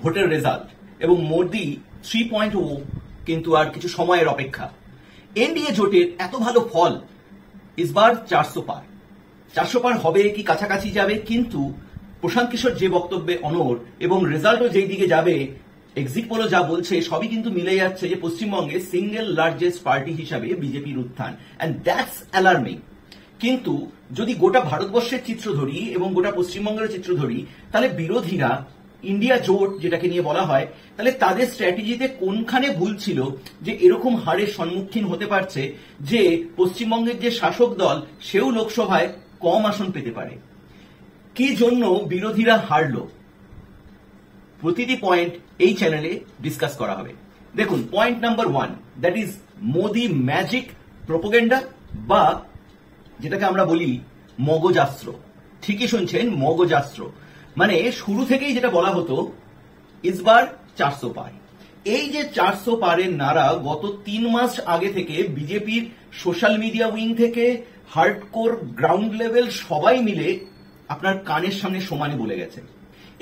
ভোটের রেজাল্ট এবং মোদি 3.0 কিন্তু আর কিছু সময়ের অপেক্ষা। এনডিএ জোটের এত ভালো ফল, ইসবার 400 পার। 400 পার হবে কি কাছাকাছি যাবে, কিন্তু প্রশান্ত কিশোর যে বক্তব্যে অনড় এবং রেজাল্টও যেই দিকে যাবে, এক্সিট পোলও যা বলছে সবই কিন্তু মিলে যাচ্ছে যে পশ্চিমবঙ্গে সিঙ্গেল লার্জেস্ট পার্টি হিসাবে বিজেপির উত্থান, এন্ড দ্যাটস অ্যালার্মিং। কিন্তু যদি গোটা ভারতবর্ষের চিত্র ধরি এবং গোটা পশ্চিমবঙ্গের চিত্র ধরি, তাহলে বিরোধীরা ইন্ডিয়া জোট যেটাকে নিয়ে বলা হয়, তাহলে তাদের স্ট্র্যাটেজিতে কোনখানে ভুল ছিল যে এরকম হারের সম্মুখীন হতে পারছে যে পশ্চিমবঙ্গের যে শাসক দল সেও লোকসভায় কম আসন পেতে পারে। কি জন্য বিরোধীরা হারলো, প্রতিটি পয়েন্ট এই চ্যানেলে ডিসকাস করা হবে। দেখুন, point number 1, that is Modi magic propaganda, বা যেটাকে আমরা বলি মগজাস্ত্র। ঠিকই শুনছেন, মগজাস্ত্র। মানে শুরু থেকেই যেটা বলা হতো ইসবার 400 পার। এই যে 400 পারের নারা গত 3 মাস আগে থেকে বিজেপির সোশ্যাল মিডিয়া উইং থেকে হার্ডকোর গ্রাউন্ড লেভেল সবাই মিলে আপনার কানের সামনে সমানে বলে গেছে।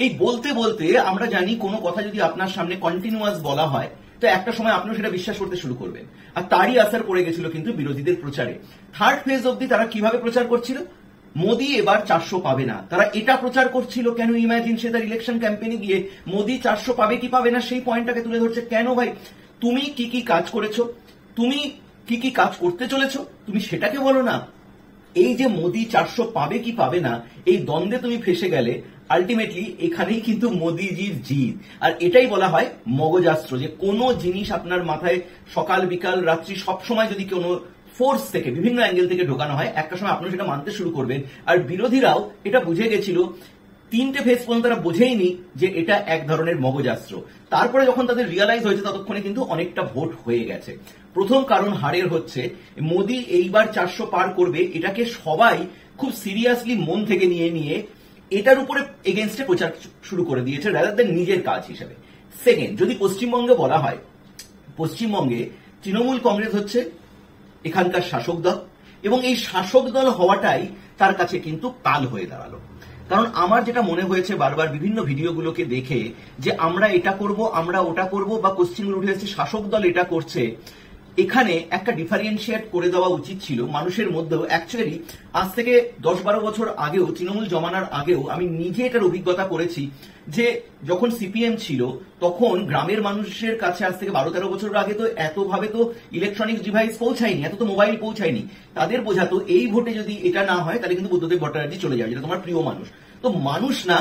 এই বলতে বলতে আমরা জানি কোনো কথা যদি আপনার সামনে কন্টিনিউয়াস বলা হয় তো একটা সময় আপনিও সেটা বিশ্বাস করতে শুরু করবেন, আর তারই আসার পড়ে গেছিল কিন্তু বিরোধীদের প্রচারে। থার্ড ফেজ অব্দি তারা কিভাবে প্রচার করছিল, মোদি এবার 400 পাবে না, তারা এটা প্রচার করছিল। কেন? ইমাজিন সে তার ইলেকশন ক্যাম্পেইনে গিয়ে মোদি 400 পাবে কি পাবে না সেই পয়েন্টটাকে তুলে ধরছে। কেন ভাই, তুমি কি কি কাজ করেছো, তুমি কি কি কাজ করতে চলেছো, তুমি সেটাকে বলো না। এই যে মোদি 400 পাবে কি পাবে না এই দ্বন্দ্বে তুমি ফেসে গেলে, আলটিমেটলি এখানেই কিন্তু মোদিজির জিত। আর এটাই বলা হয় মগজাস্ত্র, যে কোনো জিনিস আপনার মাথায় সকাল বিকাল রাত্রি সবসময় যদি কোনো ফোর্স থেকে বিভিন্ন অ্যাঙ্গেল থেকে ঢোকানো হয়, একটা সময় আপনি সেটা মানতে শুরু করবেন। আর বিরোধীরাও এটা বুঝে গেছিল, 3টে ফেজ পর্যন্ত তারা বোঝেইনি যে এটা এক ধরনের মগজাস্ত্র। তারপরে যখন তাদের রিয়ালাইজ হয়েছে ততক্ষণে কিন্তু অনেকটা ভোট হয়ে গেছে। প্রথম কারণ হারের হচ্ছে মোদি এইবার 400 পার করবে, এটাকে সবাই খুব সিরিয়াসলি মন থেকে নিয়ে এটার উপরে এগেনস্টে প্রচার শুরু করে দিয়েছে রাদার দেন নিজের কাজ হিসেবে। সেকেন্ড, যদি পশ্চিমবঙ্গে বলা হয়, পশ্চিমবঙ্গে তৃণমূল কংগ্রেস হচ্ছে এখানকার শাসক দল, এবং এই শাসক দল হওয়াটাই তার কাছে কিন্তু কাল হয়ে দাঁড়ালো। কারণ আমার যেটা মনে হয়েছে বারবার বিভিন্ন ভিডিওগুলোকে দেখে, যে আমরা এটা করব, আমরা ওটা করব, বা কোশ্চেনগুলো উঠে এসেছে শাসক দল এটা করছে, এখানে একটা ডিফারেন্সিয়েট করে দেওয়া উচিত ছিল মানুষের মধ্যেও। অ্যাকচুয়ালি আজ থেকে 10-12 বছর আগেও, তৃণমূল জমানার আগেও আমি নিজে এটার অভিজ্ঞতা করেছি, যে যখন সিপিএম ছিল তখন গ্রামের মানুষের কাছে আজ থেকে 12-13 বছর আগে তো এতভাবে তো ইলেকট্রনিক্স ডিভাইস পৌঁছায়নি, এত তো মোবাইল পৌঁছায়নি। তাদের বোঝাতো এই ভোটে যদি এটা না হয় তাহলে কিন্তু বুদ্ধদেব ভট্টাচার্য চলে যাবে, যেটা তোমার প্রিয় মানুষ। তো মানুষ না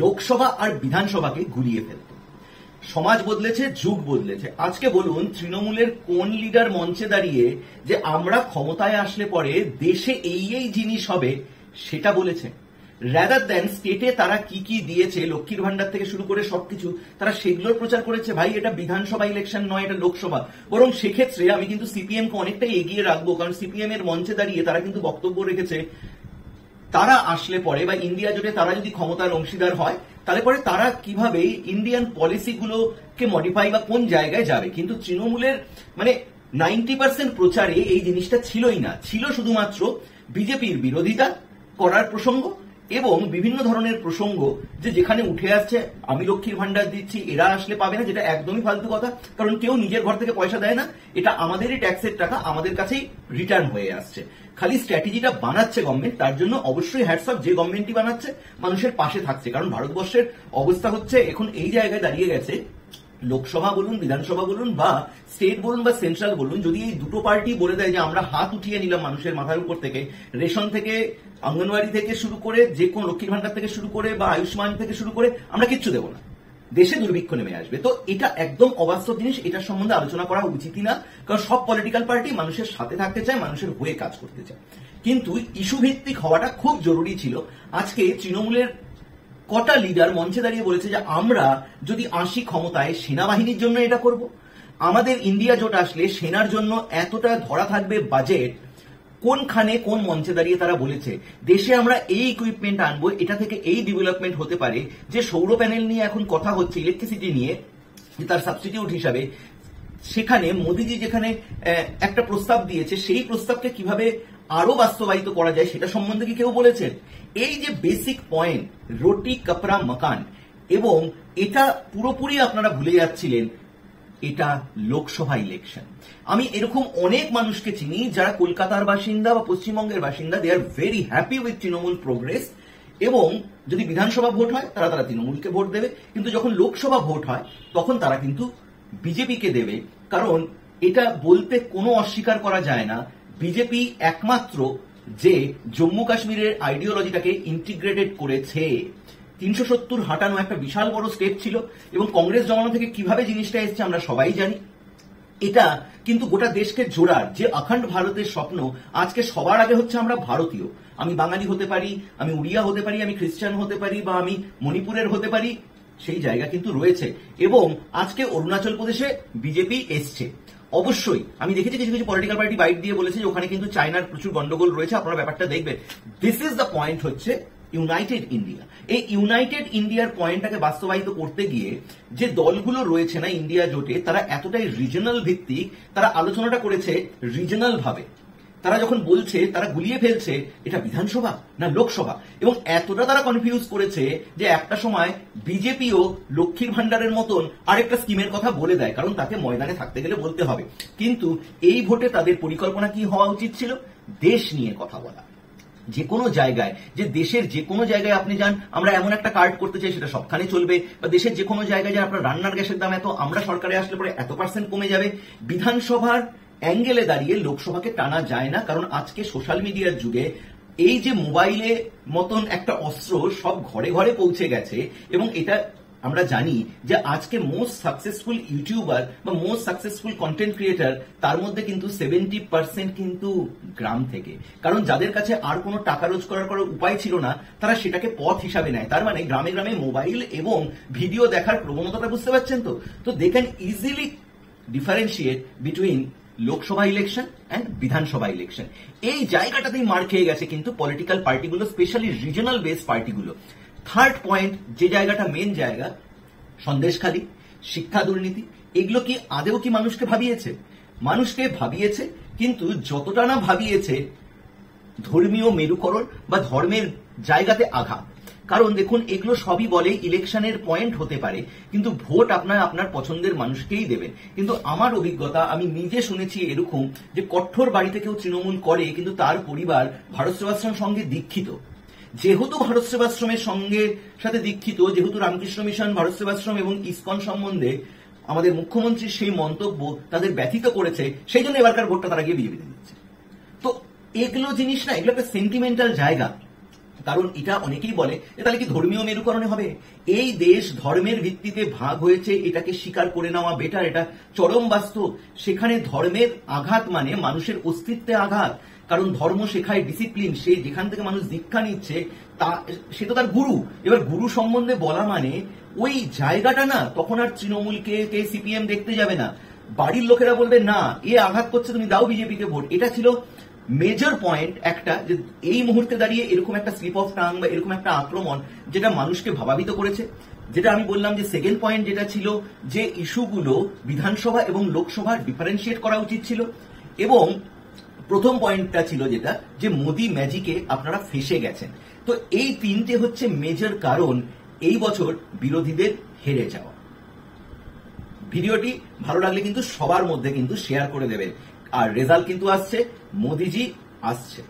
লোকসভা আর বিধানসভাকে গুলিয়ে ফেলত। সমাজ বদলেছে, যুগ বদলেছে। আজকে বলুন, তৃণমূলের কোন লিডার মঞ্চে দাঁড়িয়ে যে আমরা ক্ষমতায় আসলে পরে দেশে এই জিনিস হবে সেটা বলেছে? রাদার দেন স্টেটে তারা কি কি দিয়েছে, লক্ষ্মীর ভান্ডার থেকে শুরু করে সবকিছু, তারা সেগুলোর প্রচার করেছে। ভাই, এটা বিধানসভা ইলেকশন নয়, এটা লোকসভা। বরং সেক্ষেত্রে আমি কিন্তু সিপিএম কে অনেকটাই এগিয়ে রাখবো, কারণ সিপিএম এর মঞ্চে দাঁড়িয়ে তারা কিন্তু বক্তব্য রেখেছে তারা আসলে পরে, বা ইন্ডিয়া জোটে তারা যদি ক্ষমতার অংশীদার হয়, তাহলে পরে তারা কিভাবে ইন্ডিয়ান পলিসিগুলোকে মডিফাই বা কোন জায়গায় যাবে। কিন্তু তৃণমূলের মানে 90% প্রচারে এই জিনিসটা ছিলই না, ছিল শুধুমাত্র বিজেপির বিরোধিতা করার প্রসঙ্গ এবং বিভিন্ন ধরনের প্রসঙ্গ, যে যেখানে উঠে আসছে আমি লক্ষ্মীর ভান্ডার দিচ্ছি, এরা আসলে পাবে না, যেটা একদমই ফালতু কথা। কারণ কেউ নিজের ঘর থেকে পয়সা দেয় না, এটা আমাদেরই ট্যাক্সের টাকা, আমাদের কাছেই রিটার্ন হয়ে আসছে। খালি স্ট্র্যাটেজিটা বানাচ্ছে গভর্নমেন্ট, তার জন্য অবশ্যই হ্যাটস অফ, যে গভর্নমেন্টই বানাচ্ছে মানুষের পাশে থাকছে। কারণ ভারতবর্ষের অবস্থা হচ্ছে এখন এই জায়গায় দাঁড়িয়ে গেছে, লোকসভা বলুন, বিধানসভা বলুন, বা স্টেট বলুন, বা সেন্ট্রাল বলুন, যদি এই দুটো পার্টি বলে দেয় যে আমরা হাত উঠিয়ে নিলাম মানুষের মাথার উপর থেকে, রেশন থেকে, অঙ্গনওয়াড়ি থেকে শুরু করে, যে কোনো লক্ষ্মীর ভান্ডার থেকে শুরু করে, বা আয়ুষ্মান থেকে শুরু করে, আমরা কিচ্ছু দেবো না, দেশে দুর্ভিক্ষ নেমে আসবে। তো এটা একদম অবাস্তব জিনিস, এটার সম্বন্ধে আলোচনা করা উচিতই না। কারণ সব পলিটিক্যাল পার্টি মানুষের সাথে থাকতে চায়, মানুষের হয়ে কাজ করতে চায়। কিন্তু ইস্যু ভিত্তিক হওয়াটা খুব জরুরি ছিল। আজকে তৃণমূলের কটা লিডার মঞ্চে দাঁড়িয়ে বলেছে যে আমরা যদি আসি ক্ষমতায় সেনাবাহিনীর জন্য এটা করব, আমাদের ইন্ডিয়া জোট আসলে সেনার জন্য এতটা ধরা থাকবে বাজেট। কোনখানে কোন মঞ্চে দাঁড়িয়ে তারা বলেছে দেশে আমরা এই ইকুইপমেন্ট আনবো, এটা থেকে এই ডেভেলপমেন্ট হতে পারে। যে সৌর প্যানেল নিয়ে এখন কথা হচ্ছে, ইলেকট্রিসিটি নিয়ে, তার সাবস্টিটিউট হিসাবে, সেখানে মোদিজি যেখানে একটা প্রস্তাব দিয়েছে, সেই প্রস্তাবকে কিভাবে আরো বাস্তবায়িত করা যায় সেটা সম্বন্ধে কি কেউ বলেছেন? এই যে বেসিক পয়েন্ট, রুটি কাপড়া মকান, এবং এটা পুরোপুরি আপনারা ভুলে যাচ্ছিলেন এটা লোকসভা ইলেকশন। আমি এরকম অনেক মানুষকে চিনি যারা কলকাতার বাসিন্দা বা পশ্চিমবঙ্গের বাসিন্দা, they are very happy with Trinamool progress, এবং যদি বিধানসভা ভোট হয় তারা তৃণমূলকে ভোট দেবে, কিন্তু যখন লোকসভা ভোট হয় তখন তারা কিন্তু বিজেপিকে দেবে। কারণ এটা বলতে কোনো অস্বীকার করা যায় না, বিজেপি একমাত্র যে জম্মু কাশ্মীরের আইডিওলজিটাকে ইন্টিগ্রেটেড করেছে। 370 হাঁটানো একটা বিশাল বড় স্টেপ ছিল, এবং কংগ্রেস জমানো থেকে কিভাবে জিনিসটা এসছে আমরা সবাই জানি। এটা কিন্তু গোটা দেশকে জোড়ার যে অখণ্ড ভারতের স্বপ্ন, আজকে সবার আগে হচ্ছে আমরা ভারতীয়। আমি বাঙালি হতে পারি, আমি উড়িয়া হতে পারি, আমি খ্রিস্টান হতে পারি, বা আমি মণিপুরের হতে পারি, সেই জায়গা কিন্তু রয়েছে। এবং আজকে অরুণাচল প্রদেশে বিজেপি এসছে। অবশ্যই আমি দেখেছি কিছু কিছু পলিটিক্যাল পার্টি বাইট দিয়ে বলেছে যে ওখানে কিন্তু চায়নার প্রচুর গন্ডগোল রয়েছে, আপনারা ব্যাপারটা দেখবেন। দিস ইজ দ্য পয়েন্ট, হচ্ছে ইউনাইটেড ইন্ডিয়া। এই ইউনাইটেড ইন্ডিয়ার পয়েন্টটাকে বাস্তবায়িত করতে গিয়ে যে দলগুলো রয়েছে না ইন্ডিয়া জোটে, তারা এতটাই রিজনাল ভিত্তিক, তারা আলোচনাটা করেছে রিজনাল ভাবে। তারা যখন বলছে, তারা গুলিয়ে ফেলছে এটা বিধানসভা না লোকসভা, এবং এতটা তারা কনফিউজ করেছে যে একটা সময় বিজেপিও লক্ষ্মীর ভান্ডারের মতন আরেকটা স্কিমের কথা বলে দেয়, কারণ তাকে ময়দানে থাকতে গেলে বলতে হবে। কিন্তু এই ভোটে তাদের পরিকল্পনা কি হওয়া উচিত ছিল? দেশ নিয়ে কথা বলা। যে কোনো জায়গায়, যে দেশের যে কোনো জায়গায় আপনি যান, আমরা এমন একটা কার্ড করতে চাই সেটা সবখানে চলবে, বা দেশের যে কোনো জায়গায় যান, আপনার রান্নার গ্যাসের দাম এত, আমরা সরকারে আসলে পরে এত % কমে যাবে। বিধানসভার অ্যাঙ্গেলে দাঁড়িয়ে লোকসভাকে টানা যায় না, কারণ আজকে সোশ্যাল মিডিয়ার যুগে এই যে মোবাইলে মতন একটা অস্ত্র সব ঘরে ঘরে পৌঁছে গেছে, এবং এটা আমরা জানি যে আজকে মোস্ট সাকসেসফুল ইউটিউবার বা মোস্ট সাকসেসফুল কন্টেন্ট ক্রিয়েটার, তার মধ্যে কিন্তু 70% কিন্তু গ্রাম থেকে। কারণ যাদের কাছে আর কোনো টাকা রোজগার করার উপায় ছিল না, তারা সেটাকে পথ হিসাবে নেয়। তার মানে গ্রামে গ্রামে মোবাইল এবং ভিডিও দেখার প্রবণতাটা বুঝতে পারছেন তো। তো they can easily differentiate between Lok Sabha election and Vidhan Sabha election. এই জায়গাটাতেই মার খেয়ে গেছে কিন্তু পলিটিক্যাল পার্টিগুলো, স্পেশালি রিজনাল বেস পার্টিগুলো। থার্ড পয়েন্ট, যে জায়গাটা মেন জায়গা, সন্দেশখালী, শিক্ষা দুর্নীতি, এগুলো কি আদেও কি মানুষকে ভাবিয়েছে? মানুষকে ভাবিয়েছে, কিন্তু যতটা না ভাবিয়েছে ধর্মীয় মেরুকরণ বা ধর্মের জায়গাতে আঘাত। কারণ দেখুন, এগুলো সবই বলে ইলেকশনের পয়েন্ট হতে পারে, কিন্তু ভোট আপনার পছন্দের মানুষকেই দেবেন। কিন্তু আমার অভিজ্ঞতা, আমি নিজে শুনেছি এরকম যে কঠোর বাড়িতে কেউ তৃণমূল করে, কিন্তু তার পরিবার ভারত সেবাশ্রম সঙ্গে দীক্ষিত। যেহেতু ভারত সেবাশ্রমের সাথে দীক্ষিত, যেহেতু রামকৃষ্ণ মিশন, ভারত সেবাশ্রম এবং ইসকন সম্বন্ধে আমাদের মুখ্যমন্ত্রীর সেই মন্তব্য তাদের ব্যথিত করেছে, সেই জন্য এবারকার ভোটটা তারা গিয়ে বিজেপিতে দিচ্ছে। তো এগুলো জিনিস না, এগুলো একটা সেন্টিমেন্টাল জায়গা। কারণ এটা অনেকেই বলে তাহলে কি ধর্মীয় মেরুকরণে হবে? এই দেশ ধর্মের ভিত্তিতে ভাগ হয়েছে, এটাকে স্বীকার করে নেওয়া বেটার, এটা চরম বাস্তব। সেখানে ধর্মের আঘাত মানে মানুষের অস্তিত্বে আঘাত। কারণ ধর্ম শেখায় ডিসিপ্লিন, সে যেখান থেকে মানুষ দীক্ষা নিচ্ছে সে তো তার গুরু। এবার গুরু সম্বন্ধে বলা মানে ওই জায়গাটা না, তখন আর তৃণমূলকে সিপিএম দেখতে যাবে না, বাড়ির লোকেরা বলবে না এ আঘাত করছে, তুমি দাও বিজেপিকে ভোট। এটা ছিল মেজর পয়েন্ট একটা, যে এই মুহূর্তে দাঁড়িয়ে এরকম একটা স্লিপ অফ টাং বা এরকম একটা আক্রমণ যেটা মানুষকে ভাবাবিত করেছে। যেটা আমি বললাম যে সেকেন্ড পয়েন্ট যেটা ছিল, যে ইস্যুগুলো বিধানসভা এবং লোকসভা ডিফারেন্সিয়েট করা উচিত ছিল। এবং প্রথম পয়েন্টটা ছিল যেটা, যে মোদি ম্যাজিকে আপনারা ফেসে গেছেন। তো এই তিনটে হচ্ছে মেজর কারণ এই বছর বিরোধীদের হেরে যাওয়া। ভিডিওটি ভালো লাগলে কিন্তু সবার মধ্যে কিন্তু শেয়ার করে দেবেন। আর রেজাল্ট কিন্তু আসছে, মোদিজি আসছে।